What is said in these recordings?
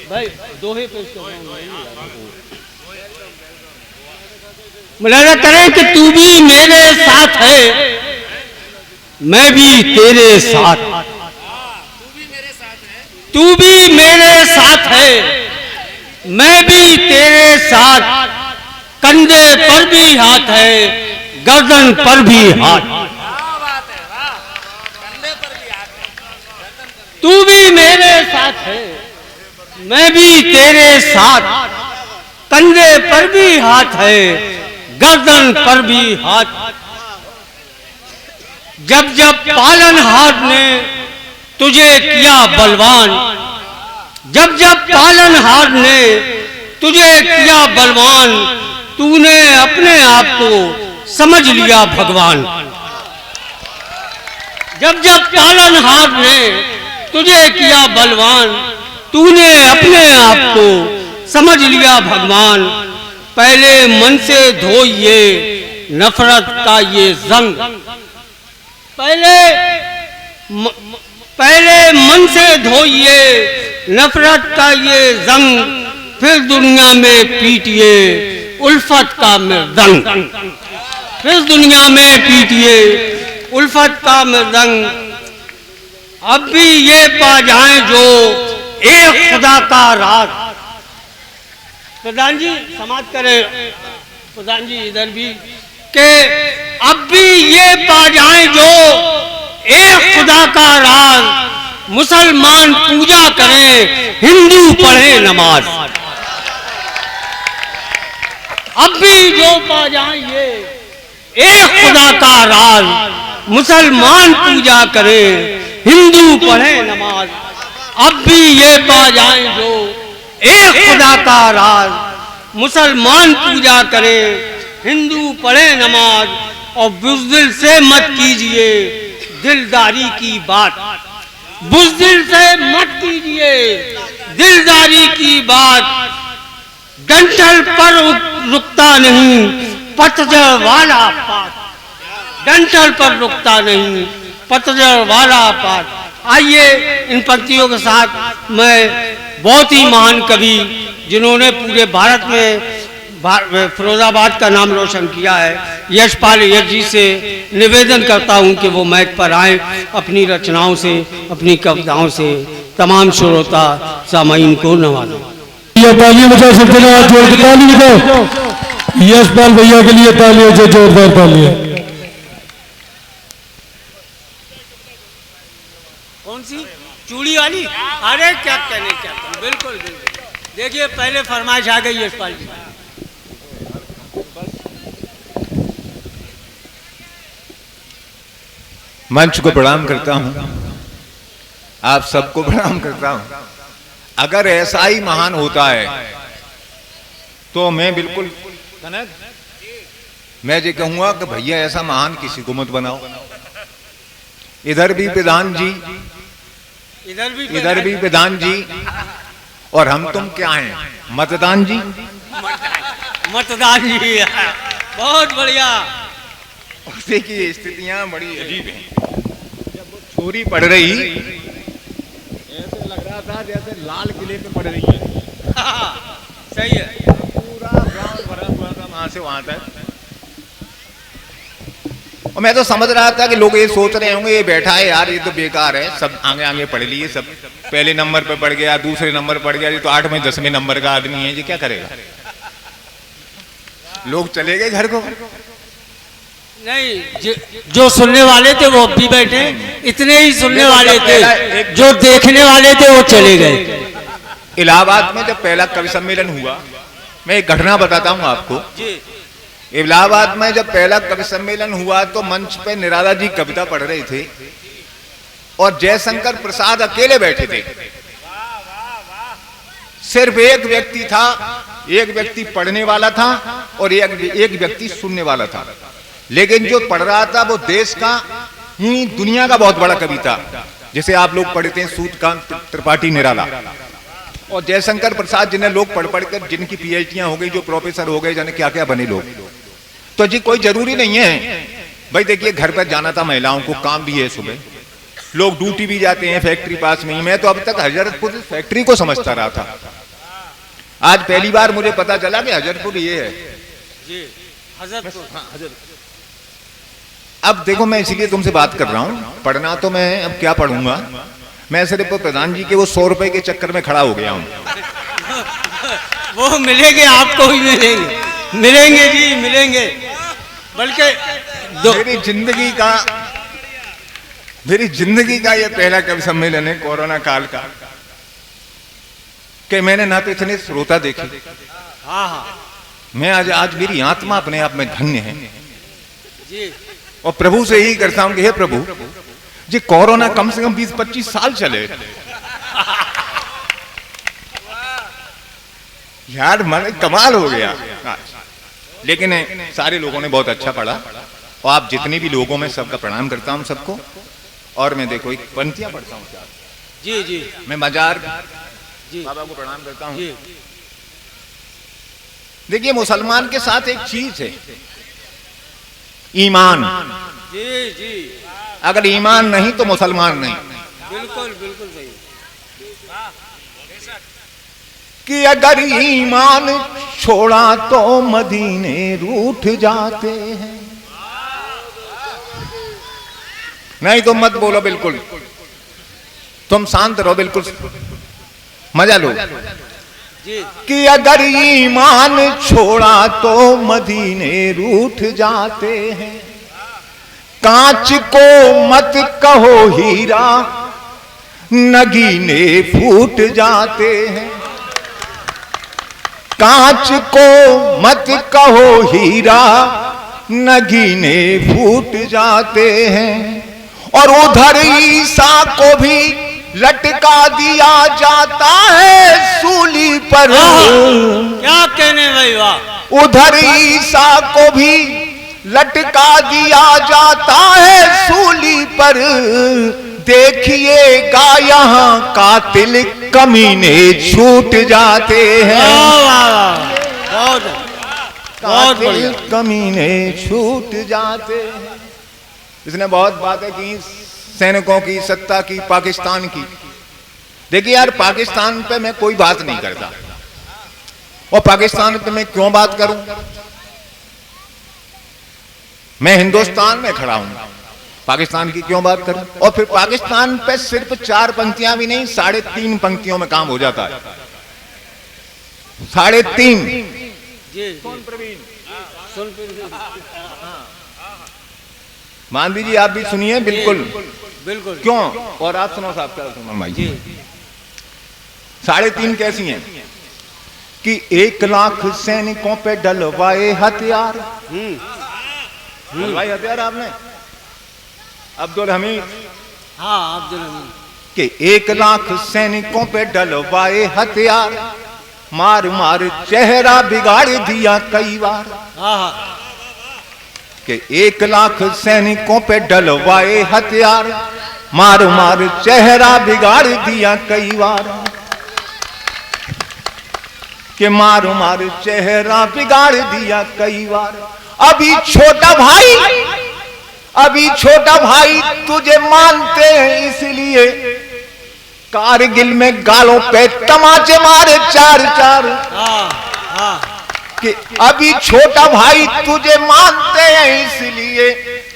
भाई दोहे पेश कर रहा हूं। मुलाजा करें कि तू भी मेरे साथ है, मैं भी तेरे साथ। तू भी मेरे साथ है, मैं भी तेरे साथ। कंधे पर भी हाथ है, गर्दन पर भी हाथ। तू भी मेरे साथ है, मैं भी तेरे साथ। कंधे पर भी हाथ है, गर्दन पर भी हाथ। जब जब पालनहार ने तुझे किया बलवान, जब जब पालनहार ने तुझे किया बलवान, तूने अपने आप को समझ लिया भगवान। जब जब पालनहार ने तुझे किया बलवान, तूने अपने आप को समझ लिया भगवान। पहले मन से धोइए नफरत का ये जंग, पहले मन से धोइए नफरत का ये जंग। फिर दुनिया में पीटिए उल्फत का मृदंग, फिर दुनिया में पीटिए उल्फत का मृदंग। अब भी ये पा जाएं जो एक खुदा का राज। प्रधान जी समाज करें, प्रधान जी इधर भी, के अब भी ये पा जाएं जो एक खुदा का राज। मुसलमान पूजा करें, हिंदू पढ़े नमाज। अब भी जो पा जाएं ये एक खुदा का राज। मुसलमान पूजा करें, हिंदू पढ़े नमाज। अब भी ये पा जाएं जो एक खुदा का राज। मुसलमान पूजा करे, हिंदू पढ़े नमाज। और बुज़दिल से मत कीजिए दिलदारी की बात, बुज़दिल से मत कीजिए दिलदारी की बात। डंठल पर रुकता नहीं पतझड़ वाला पात, डंठल पर रुकता नहीं पतझड़ वाला पात। आइए इन पंक्तियों के साथ मैं बहुत ही महान कवि जिन्होंने पूरे भारत में फिरोजाबाद का नाम रोशन किया है, यशपाल अय्यर जी से निवेदन करता हूं कि वो माइक पर आए, अपनी रचनाओं से, अपनी कविताओं से तमाम श्रोता सामाईन को नवाजें। ये तालियां बजा सकते हैं, हाथ जोड़ के ताली बजाओ यशपाल भैया के लिए। तालियां जो जोरदार तालियां। कौन सी चूड़ी वाली? अरे क्या कहने, क्या कहने, बिल्कुल बिल्कुल। देखिए पहले फरमाइश आ गई यशपाल जी। मंच को प्रणाम करता हूं, आप सबको प्रणाम करता हूं। अगर ऐसा ही महान होता है तो मैं बिल्कुल मैं ये कहूंगा कि भैया ऐसा महान किसी को मत बनाओ। इधर भी प्रधान जी, इधर भी प्रधान जी, और हम तुम क्या हैं? मतदान जी, मतदान जी। बहुत बढ़िया। देखिए स्थितियां बड़ी अजीब हैं। जब वो छोरी पड़ रही ऐसे लग रहा था जैसे लाल किले पे पड़ रही है। सही है। पूरा ग्राउंड भरा हुआ था वहां से वहां तक। और मैं तो समझ रहा था कि लोग ये सोच रहे होंगे ये बैठा है यार, ये तो बेकार है, सब आगे आगे पढ़ लिए, सब पहले नंबर पे पढ़ गया, दूसरे नंबर पढ़ गया, ये तो 8वें 10वें नंबर का आदमी है, ये क्या करेगा? लोग चले गए घर को। नहीं, जो सुनने वाले थे वो अब भी बैठे, इतने ही सुनने वाले थे, जो देखने वाले थे वो चले गए। इलाहाबाद में जब पहला कवि सम्मेलन हुआ, मैं एक घटना बताता हूँ आपको। इलाहाबाद में जब पहला कवि सम्मेलन हुआ तो मंच पे निराला जी कविता पढ़ रहे थे और जयशंकर प्रसाद अकेले बैठे थे। सिर्फ एक व्यक्ति था, एक व्यक्ति पढ़ने वाला था और एक व्यक्ति सुनने वाला था। लेकिन जो पढ़ रहा था वो देश का ही दुनिया का बहुत बड़ा कवि था, जिसे आप लोग पढ़ते हैं सूर्यकांत त्रिपाठी निराला। और जयशंकर प्रसाद जिन्हें लोग पढ़ पढ़ कर जिनकी पीएचडीयां हो गई, जो प्रोफेसर हो गए, जाने क्या क्या बने लोग। तो जी कोई जरूरी नहीं है भाई। देखिए घर पर जाना था महिलाओं को, काम भी है, सुबह लोग ड्यूटी भी जाते हैं, फैक्ट्री पास में ही। मैं तो अब तक हजरतपुर फैक्ट्री को समझता रहा था। आज पहली बार मुझे पता चला कि हजरतपुर ये है। जी हजरतपुर। अब देखो, मैं इसीलिए तुमसे बात कर रहा हूं, पढ़ना तो मैं अब क्या पढ़ूंगा, मैं सिर्फ प्रधान जी के वो 100 रुपए के चक्कर में खड़ा हो गया हूं। वो मिलेंगे, आपको भी मिलेंगे, मिलेंगे जी मिलेंगे। बल्कि मेरी जिंदगी का ये पहला कवि सम्मेलन है कोरोना काल का, कि मैंने ना तो इतने श्रोता देखे। हाँ हाँ मैं आज मेरी आत्मा अपने आप में धन्य है जी। और प्रभु से यही करता हूं कि हे प्रभु जी, कोरोना कम से कम 20-25 साल चले यार, मन कमाल हो गया। लेकिन सारे लोगों ने बहुत अच्छा पढ़ा, और आप जितने भी लोगों में सबका प्रणाम करता हूं सबको। और मैं देखो एक पंक्तियां पढ़ता हूं जी जी। मैं बाजार जी बाबा को प्रणाम करता हूं। जी। देखिए, मुसलमान के साथ एक चीज है, ईमान। जी जी। अगर ईमान नहीं तो मुसलमान नहीं। बिल्कुल बिल्कुल सही। कि अगर ईमान छोड़ा तो मदीने रूठ जाते हैं। नहीं तो मत बोलो, बिल्कुल तुम शांत रहो, बिल्कुल मजा लो जी। कि अगर ईमान छोड़ा तो मदीने रूठ जाते हैं। कांच को मत कहो हीरा, नगीने फूट जाते हैं। कांच को मत कहो हीरा, नगीने फूट जाते हैं। और उधर ईसा को भी लटका दिया जाता है सूली पर। क्या कहने भाई, वाह। उधर ईसा को भी लटका दिया जाता है सूली पर। देखिएगा यहाँ कातिल कमीने छूट जाते हैं। बहुत कातिल कमीने छूट जाते हैं। इसने बहुत बातें की सैनिकों की, सत्ता की, पाकिस्तान की। देखिए यार, पाकिस्तान पे मैं कोई बात नहीं करता, और पाकिस्तान पे मैं क्यों बात करूं? मैं हिंदुस्तान में खड़ा हूं, पाकिस्तान की क्यों बात करूं? और फिर पाकिस्तान पे सिर्फ 4 पंक्तियां भी नहीं, 3.5 पंक्तियों में काम हो जाता है। 3.5। मान दीजिए, आप भी सुनिए, बिल्कुल बिल्कुल। क्यों? और आप सुनो साहब, क्या सुनो भाई जी। 3.5 कैसी हैं? कि 1 लाख सैनिकों पे डलवाए हथियार। डलवाए हथियार आपने अब्दुल हमीद। हाँ, अब्दुल हमीद। कि 1 लाख सैनिकों पे डलवाए हथियार, मार मार चेहरा बिगाड़ दिया कई बार। हाँ। कि 1 लाख सैनिकों पे डलवाए हथियार, मार मार चेहरा बिगाड़ दिया कई बार। कि मार मार चेहरा बिगाड़ दिया कई बार। अभी छोटा भाई तुझे मानते हैं, इसलिए कारगिल में गालों पे तमाचे मारे 4-4। कि अभी छोटा भाई तुझे मानते हैं, इसलिए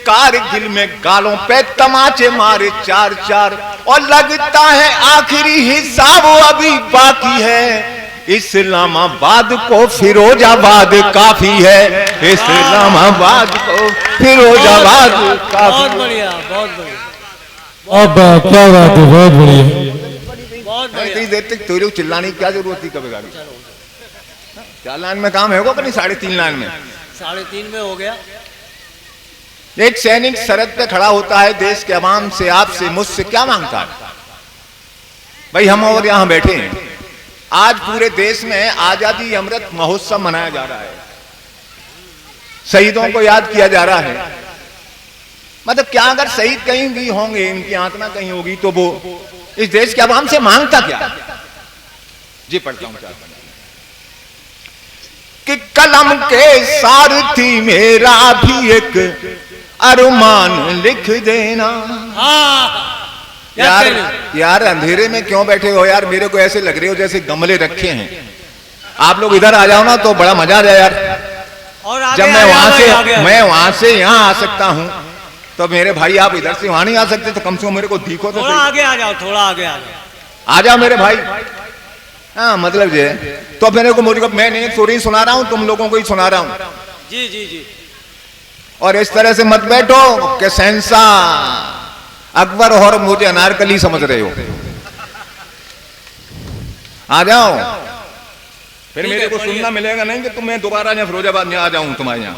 कारगिल में गालों पे तमाचे मारे 4-4। और लगता है आखिरी हिसाब अभी बाकी है, इस्लामाबाद को फिरोजाबाद काफी है। इस्लामाबाद को फिरोजाबाद काफी। बहुत बढ़िया, बहुत बढ़िया। अब क्या बात है, बहुत बढ़िया। बहुत बढ़िया। इतनी देर तक तेरे को चिल्लाने की क्या जरूरत थी? कभी गाड़ी 4 लाइन में काम होगा कि नहीं? 3.5 लाइन में, 3.5 में हो गया। एक सैनिक सरहद पे खड़ा होता है, देश के अवाम से, आपसे, मुझसे क्या मांगता है? भाई हम और यहां बैठे हैं, आज पूरे देश में आजादी अमृत महोत्सव मनाया जा रहा है, शहीदों को याद किया जा रहा है। मतलब क्या, अगर शहीद कहीं भी होंगे, इनकी आत्मा कहीं होगी, तो वो इस देश के अवाम से मांगता क्या? जी पढ़ता हूं कि कलम के सारथी मेरा भी एक अरमान लिख देना। यार अंधेरे में क्यों बैठे हो यार? मेरे को ऐसे लग रहे हो जैसे गमले रखे हैं, आप लोग इधर आ जाओ ना तो बड़ा मजा आ जाए यार। और आगे जब मैं आ वहां जाओ, से आगे आ मैं वहां से यहाँ आ सकता हूँ तो मेरे भाई आप इधर से वहां नहीं आ सकते, तो कम से कम मेरे को दिखो तो थोड़ा सही। आगे आ जाओ, थोड़ा आगे आ जाओ। आ जाओ मेरे भाई। हाँ मतलब ये तो मेरे को मुझे मैं नहीं स्टोरी सुना रहा हूँ, तुम लोगों को ही सुना रहा हूँ। जी जी जी। और इस तरह से मत बैठो कि शहंशाह अकबर और मुझे अनारकली समझ रहे हो। आ जाओ, फिर मेरे को सुनना मिलेगा नहीं कि तुम्हें दोबारा यहाँ फिरोजाबाद में आ जाऊं तुम्हारे यहाँ।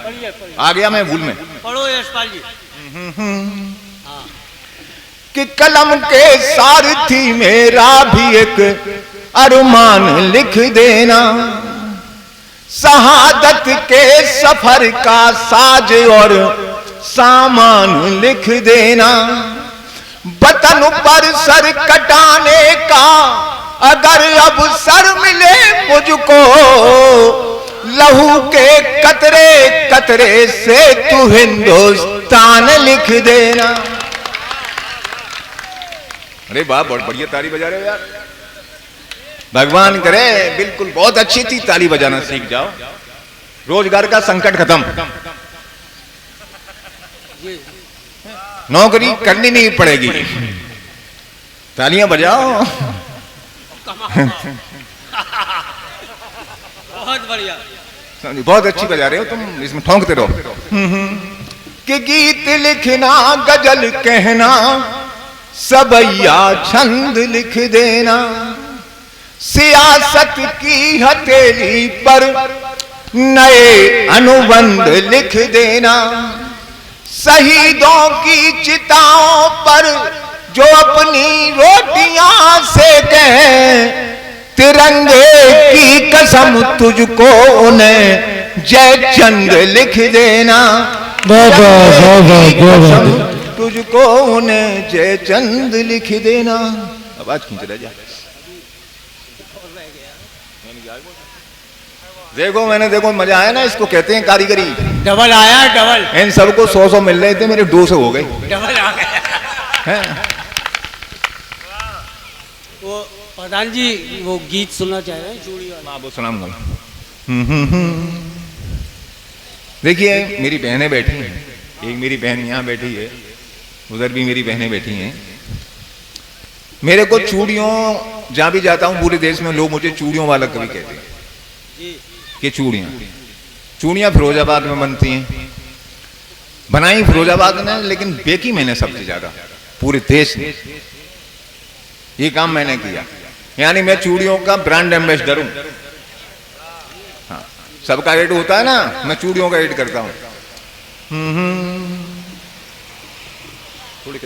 आ गया मैं भूल में। पढ़ो यशपाल जी। कि कलम के सारथी मेरा भी एक अरमान लिख देना, शहादत के सफर का साज और सामान लिख देना, वतन पर सर कटाने का अगर अब सर मिले मुझको, लहू के कतरे कतरे से तू हिंदुस्तान लिख देना। अरे वाह, बहुत बढ़िया ताली बजा रहे हो यार। भगवान करे बिल्कुल बहुत अच्छी थी, ताली बजाना सीख जाओ, रोजगार का संकट खत्म, नौकरी करनी नहीं पड़ेगी, तालियां बजाओ। बहुत बढ़िया, बहुत अच्छी बजा रहे हो तुम, इसमें ठोंकते रहो। कि गीत लिखना गजल कहना सबैया छंद लिख देना, सियासत की हथेली पर नए अनुबंध लिख देना, शहीदों की चिताओं पर जो अपनी रोटियां सेके, तिरंगे की कसम तुझको उन्हें जय चंद लिख देना, तुझको उन्हें जय चंद लिख देना। आवाज खींच रहा जा। देखो मैंने देखो मजा आया ना, इसको कहते हैं कारीगरी। डबल आया, डबल। इन सबको 100 मिल रहे थे, मेरे 200 हो गए। डबल आ गया। वो प्रधान जी वो गीत सुनना चाह रहे हैं, चूड़ी वाला। वो सुनाऊंगा। देखिए मेरी बहनें बैठी हैं, एक मेरी बहन यहाँ बैठी है, उधर भी मेरी बहनें बैठी हैं। मेरे को चूड़ियों, जहां भी जाता हूँ पूरे देश में लोग मुझे चूड़ियों वाला कभी कहते हैं कि चूड़ियां फिरोजाबाद में बनती हैं, बनाई फिरोजाबाद ने, लेकिन बेकी मैंने सबसे ज्यादा पूरे देश में। ये काम मैंने किया, यानी मैं चूड़ियों का ब्रांड एम्बेसडर हूं। हाँ, सबका एड होता है ना, मैं चूड़ियों का एड करता हूं। थोड़ी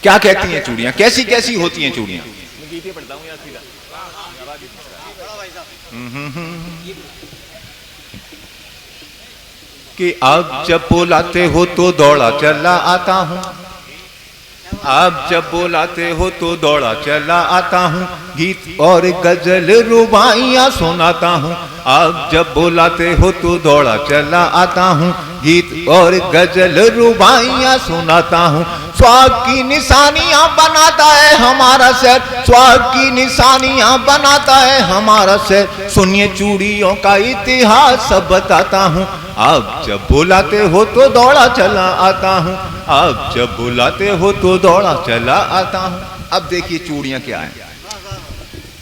क्या कहती हैं चूड़ियां, कैसी कैसी होती हैं चूड़ियां? कि आप जब बुलाते हो तो दौड़ा चला आता हूँ, आप जब बुलाते हो तो दौड़ा चला आता हूँ, गीत और गजल रुबाइयाँ सुनाता हूँ। आप जब बुलाते हो तो दौड़ा चला आता हूँ, गीत और गजल रुबाइयाँ सुनाता हूँ। स्वाग की निशानियाँ बनाता है हमारा शहर, स्वाग की निशानियाँ बनाता है हमारा शहर। सुनिए चूड़ियों का इतिहास सब बताता हूँ। आप जब बुलाते हो तो दौड़ा चला आता हूँ, आप जब बुलाते हो तो दौड़ा चला आता हूँ। अब देखिए चूड़ियाँ क्या है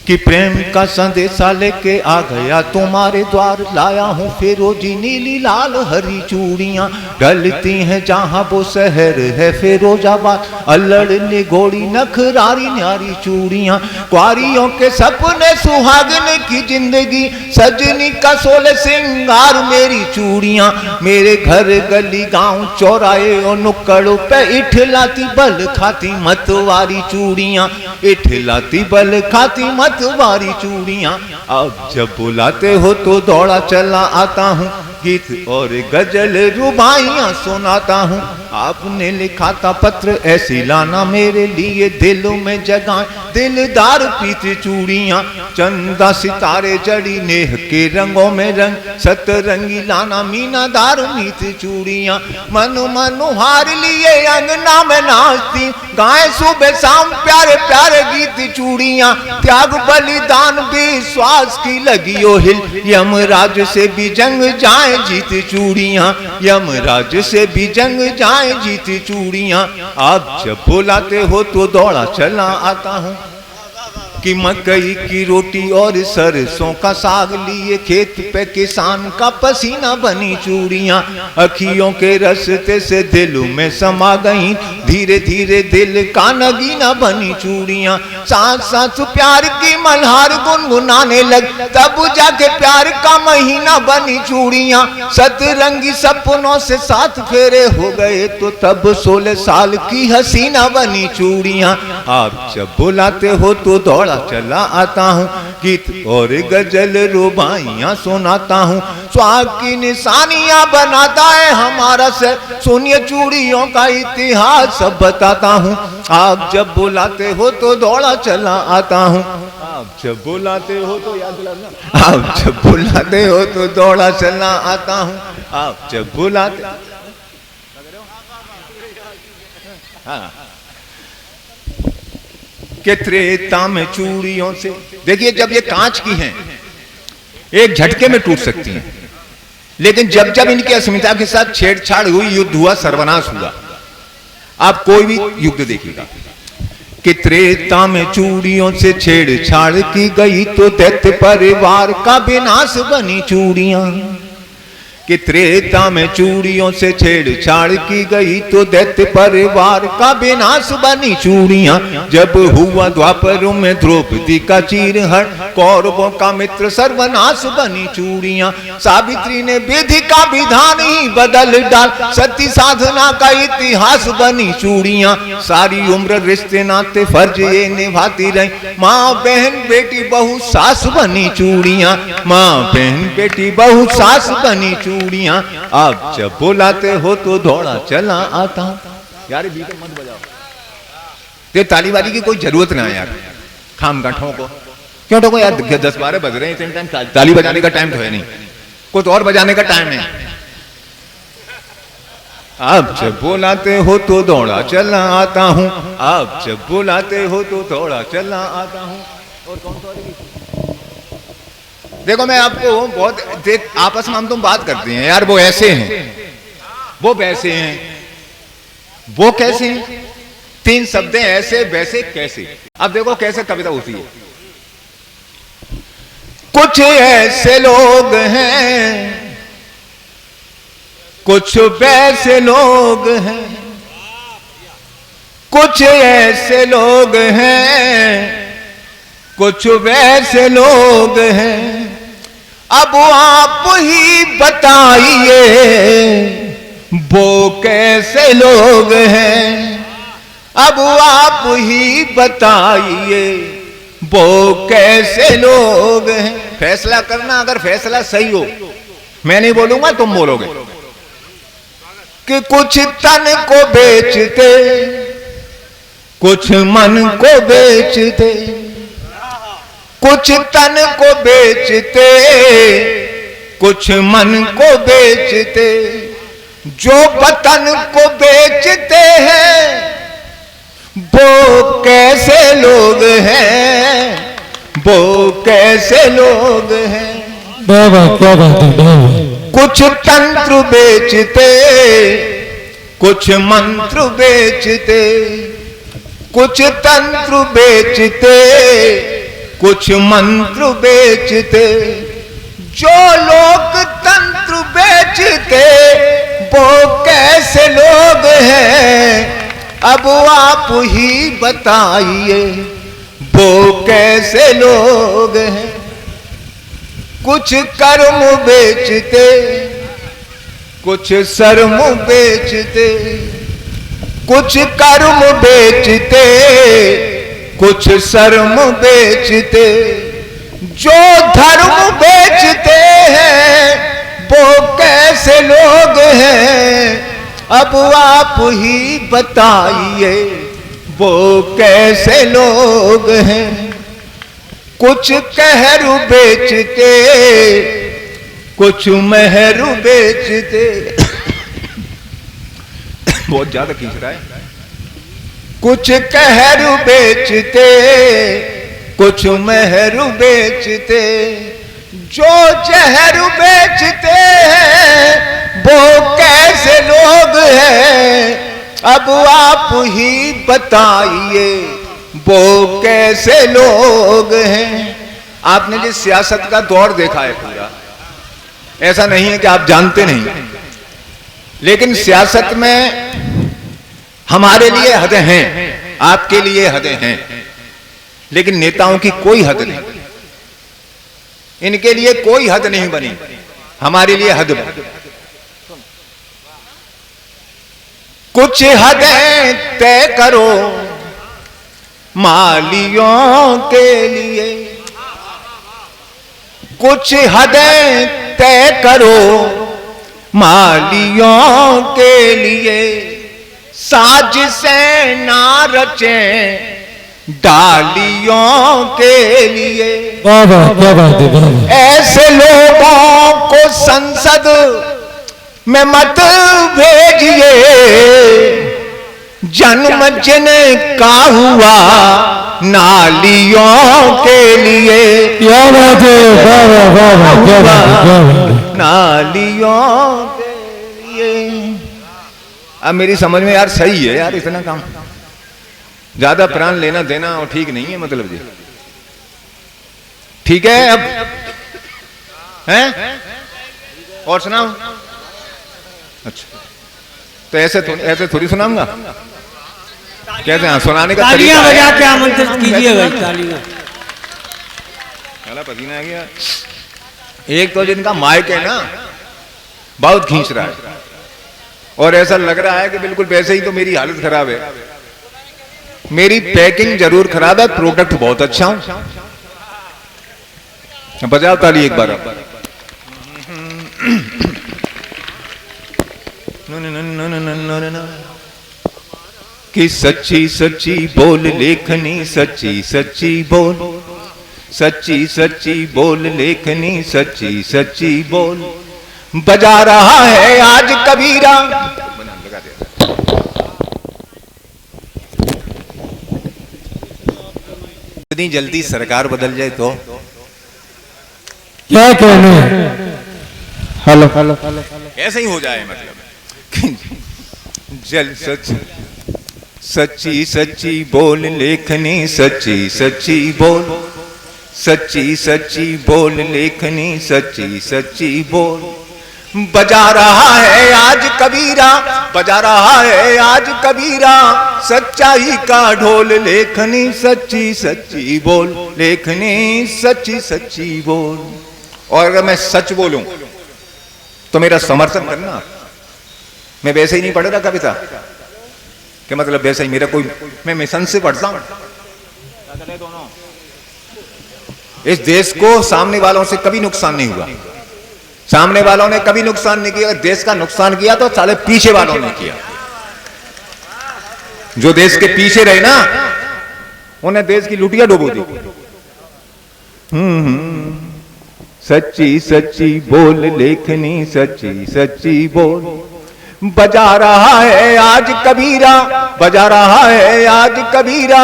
कि प्रेम का संदेशा लेके आ गया तुम्हारे द्वार, लाया हूँ फिरोजी नीली लाल हरी चूड़ियाँ। ढलती हैं जहाँ वो शहर है फिरोजाबाद, अल्लड़ निगोड़ी नखरारी न्यारी चूड़ियाँ। क्वारियों के सपने सुहागन की जिंदगी, सजनी का सोले सिंगार मेरी चूड़ियाँ। मेरे घर गली गांव चौराहे और नुक्कड़ों पे इठलाती बल खाती मतवारी चूड़ियाँ, इठलाती बल खाती मतवारी चूड़ियाँ। अब जब बुलाते हो तो दौड़ा चला आता हूँ, गीत और गजल रुबाइयाँ सुनाता हूँ। आपने लिखा था पत्र ऐसी लाना मेरे लिए दिलों में जगह, दिलदार पीते चूड़ियां, चंदा सितारे जड़ी नेह के रंगों में रंग, सतरंगी लाना मीनादार मीत चूड़ियां, मनु मनु हार लिए अंगना में नाचती, गाए सुबह शाम प्यारे प्यारे गीत चूड़ियां, त्याग बलिदान विश्वास की लगी ओ हिल, यमराज से भी जंग जाए जीत चूड़ियां, यमराज से भी जंग जाए जीत चूड़ियां। आप जब बुलाते हो तो दौड़ा चला आता हूँ, कि मकई की रोटी और सरसों का साग लिए खेत पे किसान का पसीना बनी चूड़ियां, अखियों के रस्ते से दिल में समा गई, धीरे धीरे दिल का नगीना बनी चूड़ियां, साथ साथ प्यार की मल्हार गुनगुनाने लग, तब जाके प्यार का महीना बनी चूड़ियां, सतरंगी सपनों से साथ फेरे हो गए तो तब 16 साल की हसीना बनी चूड़ियां। आप जब बुलाते हो तो दौड़ा चला आता हूँ, गीत और गजल रुबाइयाँ सुनाता हूँ, स्वाग की निशानियाँ बनाता है हमारा से, सुनिए चूड़ियों का इतिहास सब बताता हूँ। आप जब बुलाते हो तो दौड़ा चला आता हूँ, आप जब बुलाते हो तो याद दिलाना, आप जब बुलाते हो तो दौड़ा चला आता हूँ, आप जब बुलाते, हाँ, के त्रेता में चूड़ियों से, देखिए जब ये कांच की हैं एक झटके में टूट सकती हैं, लेकिन जब जब इनकी अस्मिता के साथ छेड़छाड़ हुई, युद्ध हुआ, सर्वनाश हुआ। आप कोई भी युद्ध देखिएगा कि त्रेता में चूड़ियों से छेड़छाड़ की गई तो दैत्य परिवार का विनाश बनी चूड़ियां, कि त्रेता में चूड़ियों से छेड़छाड़ की गई तो दैत्य परिवार का विनाश बनी चूड़ियां, जब हुआ द्वापर में द्रौपदी का चीरहरण, कौरवों का मित्र सर्वनाश बनी चूड़ियां, सावित्री ने विधि का विधान ही बदल डाल, सती साधना का इतिहास बनी चूड़ियां, सारी उम्र रिश्ते नाते फर्ज ये निभाती रही, माँ बहन बेटी बहू सास बनी चूड़ियां, माँ बहन बेटी बहू सास बनी चूड़ियां। आप जब बुलाते हो तो दौड़ा चला आता हूं। यार बीच मत बजाओ, ये ताली वाली की कोई जरूरत ना है यार, खाम गांठों को क्यों ठोको यार, 10-12 बज रहे हैं, टाइम ताली बजाने का टाइम तो है नहीं, कुछ और बजाने का टाइम है। आप जब बुलाते हो तो दौड़ा चला आता हूं, आप जब बुलाते हो तो दौड़ा चला आता हूं। और कौन सा, देखो मैं आपको बहुत आपस में हम तुम बात करते हैं यार, वो ऐसे हैं, वो वैसे हैं, वो कैसे हैं, 3 शब्द ऐसे वैसे कैसे। अब देखो कैसे कविता होती है, कुछ ऐसे लोग हैं, कुछ वैसे लोग हैं, कुछ ऐसे लोग हैं, कुछ वैसे लोग हैं, अब आप ही बताइए वो कैसे लोग हैं, अब आप ही बताइए वो कैसे लोग हैं। फैसला करना, अगर फैसला सही हो, मैं नहीं बोलूंगा तुम बोलोगे, कि कुछ तन को बेचते, कुछ मन को बेचते, कुछ तन को बेचते, कुछ मन को बेचते, जो वतन को बेचते हैं वो कैसे लोग हैं, वो कैसे लोग हैं। बाबा क्या बात है बाबा। कुछ तंत्र बेचते, कुछ मंत्र बेचते, कुछ तंत्र बेचते, कुछ मंत्र बेचते, जो लोग तंत्र बेचते वो कैसे लोग हैं, अब आप ही बताइए वो कैसे लोग हैं। कुछ कर्म बेचते, कुछ शर्म बेचते, कुछ कर्म बेचते, कुछ शर्म बेचते, जो धर्म बेचते हैं वो कैसे लोग हैं, अब आप ही बताइए वो कैसे लोग हैं। कुछ कहरु बेचते, कुछ मेहरू बेचते। बहुत ज्यादा खींच रहा है। कुछ कहरु बेचते, कुछ मेहरू बेचते। जो जहर बेचते हैं वो कैसे लोग हैं। अब आप ही बताइए वो कैसे लोग हैं। आपने जिस सियासत का दौर देखा है पूरा, ऐसा नहीं है कि आप जानते नहीं, लेकिन सियासत में हमारे लिए हदें हैं, आपके लिए हदें हैं, लेकिन नेताओं की कोई हद नहीं। इनके लिए कोई हद नहीं बनी, हमारे लिए हद बनी। कुछ हदें तय करो मालियों के लिए, कुछ हदें तय करो मालियों के लिए। साजिशें ना रचें डालियों के लिए। बाबा क्या बात है बाबा। ऐसे लोगों को संसद में मत भेजिए, जन्म जिनका हुआ नालियों के लिए। क्या बात है बाबा बाबा क्या बात है क्या बात है। नालियों के लिए। अब मेरी समझ में यार सही है यार, इतना काम ज्यादा प्राण लेना देना और ठीक नहीं है, मतलब जी ठीक है। अब हैं और सुनाओ। अच्छा तो ऐसे थोड़ी सुनाऊंगा, कहते हैं सुनाने का तालियां बजा के आमंत्रित कीजिए भाई। तालियां। चला पसीना आ गया। एक तो जिनका माइक है ना बहुत खींच रहा है, और ऐसा लग रहा है कि बिल्कुल वैसे ही तो मेरी हालत खराब है। मेरी पैकिंग जरूर खराब है, प्रोडक्ट बहुत अच्छा हूं। बजाओ ताली एक बार। कि सच्ची सच्ची बोल लेखनी, सच्ची सच्ची बोल, सच्ची सच्ची बोल लेखनी, सच्ची सच्ची बोल। बजा रहा है आज कबीरा। इतनी जल्दी सरकार बदल जाए तो क्या कहने। हेलो हेलो ऐसे ही हो जाए, मतलब जल सच सच्ची सच्ची बोल लेखनी, सच्ची सच्ची बोल, सच्ची सच्ची बोल लेखनी, सच्ची सच्ची बोल। बजा रहा है आज कबीरा, बजा रहा है आज कबीरा, सच्चाई का ढोल लेखनी, सच्ची सच्ची बोल लेखनी, सच्ची सच्ची बोल। और अगर मैं सच बोलूं तो मेरा समर्थन करना। मैं वैसे ही नहीं पढ़ रहा कविता कि मतलब वैसे ही मेरा कोई, मैं मिशन से पढ़ता हूं। इस देश को सामने वालों से कभी नुकसान नहीं हुआ, सामने वालों ने कभी नुकसान नहीं किया। देश का नुकसान किया तो साले पीछे वालों ने किया। जो देश के पीछे रहे ना, उन्हें देश की लुटिया डुबो दी। सच्ची सच्ची बोल लेखनी, सच्ची सच्ची बोल। बजा रहा है आज कबीरा, बजा रहा है आज कबीरा,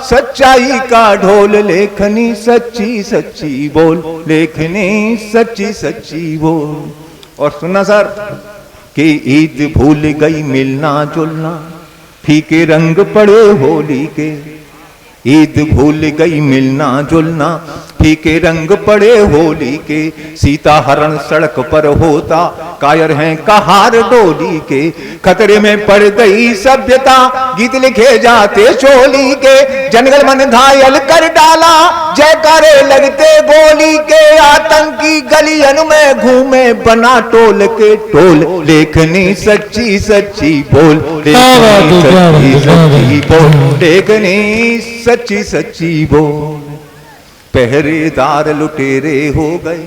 सच्चाई का ढोल लेखनी, सच्ची सच्ची बोल लेखनी, सच्ची सच्ची बोल। और सुनना सर कि ईद भूल गई मिलना जुलना, फीके रंग पड़े होली के। ईद भूल गई मिलना जुलना, फीके रंग पड़े होली के। सीता हरण सड़क पर होता, कायर हैं कहार डोली के। खतरे में पड़ गई सभ्यता, गीत लिखे जाते चोली के। जनगण मन घायल कर डाला, जयकारे लगते बोली के। आतंकी गलियन में घूमे बना टोल के टोल, लेखनी सच्ची सच्ची बोल, लेखनी सच्ची सच्ची बोल, लेखनी सच्ची सच्ची बोल। पहरेदार लुटेरे हो गए,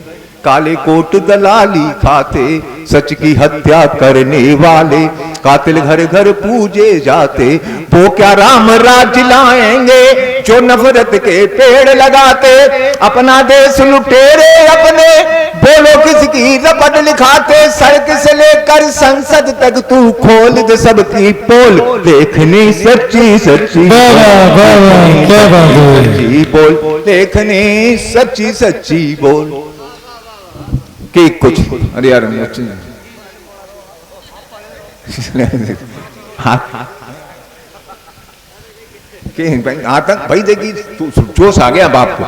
काले कोट दलाली खाते, सच की हत्या करने वाले, कातिल घर घर पूजे जाते, वो क्या राम राज्य लाएंगे जो नफरत के पेड़ लगाते। अपना देश लुटेरे अपने, बोलो किसकी रपट लिखाते। सड़क से लेकर संसद तक तू खोल दे सबकी पोल, देखनी सच्ची सच्ची सच्ची बोल, देखनी सच्ची सच्ची बोल। कि कुछ अरे यार आतंक भाई देखी जोश आ गया बाप को।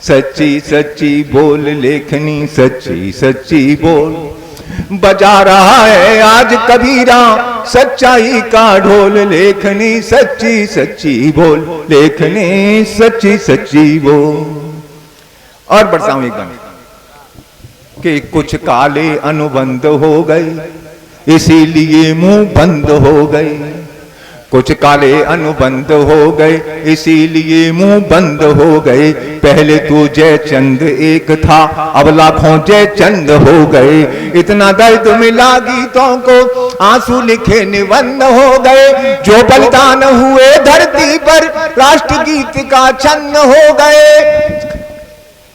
सच्ची सच्ची बोल लेखनी सच्ची सच्ची बोल, बजा रहा है आज कबीरा सच्चाई का ढोल। लेखनी सच्ची सच्ची बोल, लेखनी सच्ची सच्ची बोल। और बढ़ता हूं एक गाने कि कुछ काले अनुबंध हो गए इसीलिए मुंह बंद हो गए। कुछ काले अनुबंध हो गए इसीलिए मुंह बंद हो गए। पहले तो जयचंद एक था अब लाखों जयचंद हो गए। इतना दर्द मिला गीतों को आंसू लिखे निबंध हो गए। जो बलिदान हुए धरती पर राष्ट्रगीत का छंद हो गए।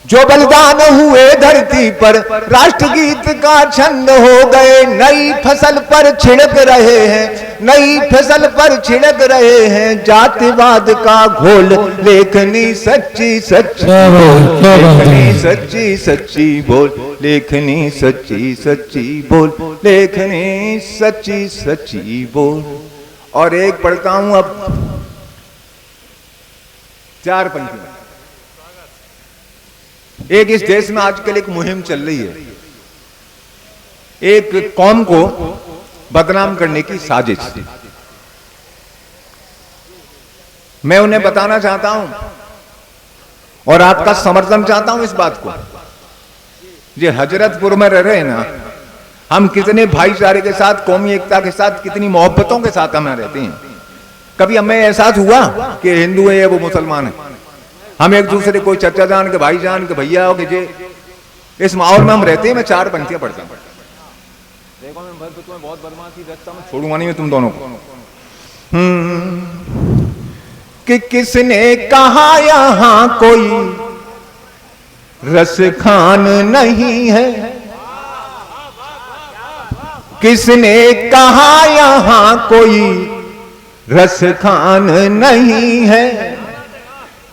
जो बलिदान हुए धरती पर राष्ट्रगीत का छंद हो गए। नई फसल पर छिड़क रहे हैं, नई फसल पर छिड़क रहे हैं जातिवाद का घोल। लेखनी सच्ची सच्ची बोल, लेखनी सच्ची सच्ची बोल, लेखनी सच्ची सच्ची बोल, लेखनी सच्ची सच्ची बोल। और एक पढ़ता हूं अब 4 पंक्तियां। एक इस देश में आजकल एक मुहिम चल रही है, एक कौम को बदनाम करने की साजिश। मैं उन्हें बताना चाहता हूं और आपका समर्थन चाहता हूं इस बात को। ये हजरतपुर में रह रहे हैं ना, हम कितने भाईचारे के साथ, कौमी एकता के साथ, कितनी मोहब्बतों के साथ हम रहते हैं। कभी हमें एहसास हुआ कि हिंदू है या वो मुसलमान है। हम एक दूसरे को चचा जान के, भाई जान के, भैया हो के, जे इस माहौल में हम रहते हैं। मैं 4 पंक्तियां पढ़ता हूं। देखो मैं तुम्हें बहुत बदमाशी रखता हूं, छोड़ूंगा नहीं मैं तुम दोनों को। कि किसने कहा यहां कोई रस खान नहीं है। किसने कहा यहां कोई रस खान नहीं है।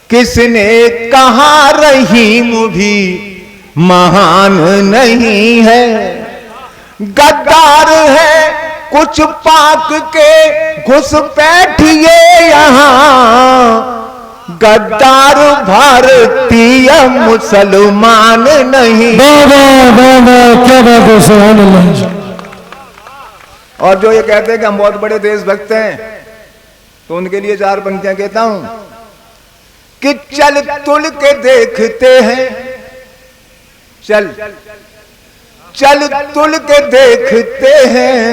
किसने कहा रहीम भी महान नहीं है। गद्दार है कुछ पाक के घुसपैठिए यहाँ। गद्दार भारतीय मुसलमान नहीं। क्या बात है, सुभान अल्लाह। और जो ये कहते हैं कि हम बहुत बड़े देशभक्त हैं, तो उनके लिए 4 पंक्तियां कहता हूं कि चल तुल के देखते हैं, चल चल तुल के देखते हैं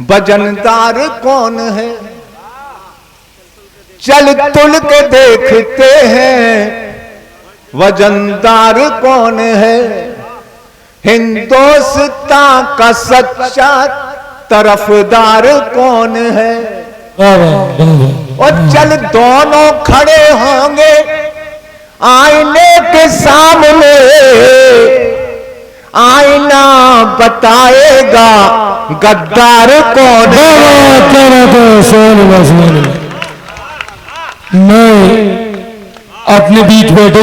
वजनदार कौन है। चल तुल के देखते हैं वजनदार कौन है। हिंदुस्तान का सच्चा तरफदार कौन है। और चल दोनों खड़े होंगे आईने के सामने। आईना बताएगा गद्दार कौन है। मैं अपने बीच बैठे